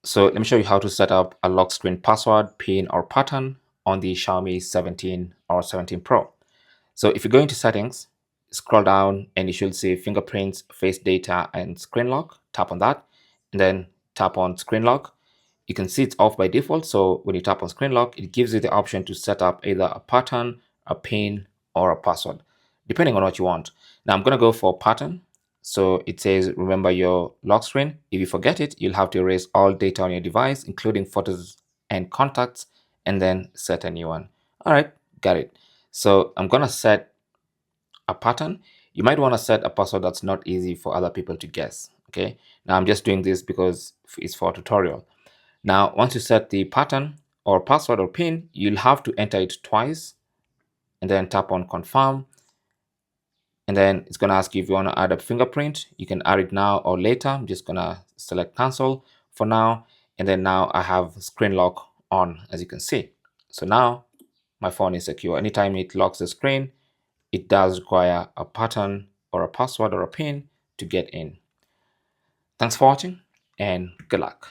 So let me show you how to set up a lock screen password, PIN, or pattern on the Xiaomi 17 or 17 Pro. So if you go into settings, scroll down and you should see fingerprints, face data, and screen lock. Tap on that and then tap on screen lock. You can see it's off by default. So when you tap on screen lock, it gives you the option to set up either a pattern, a PIN, or a password, depending on what you want. Now I'm going to go for pattern. So it says, remember your lock screen. If you forget it, you'll have to erase all data on your device, including photos and contacts, and then set a new one. All right, got it. So I'm going to set a pattern. You might want to set a password that's not easy for other people to guess. Okay. Now I'm just doing this because it's for a tutorial. Now, once you set the pattern or password or PIN, you'll have to enter it twice and then tap on confirm. And then it's going to ask you if you want to add a fingerprint. You can add it now or later. I'm just going to select cancel for now. And then now I have screen lock on, as you can see. So now my phone is secure. Anytime it locks the screen, it does require a pattern or a password or a PIN to get in. Thanks for watching and good luck.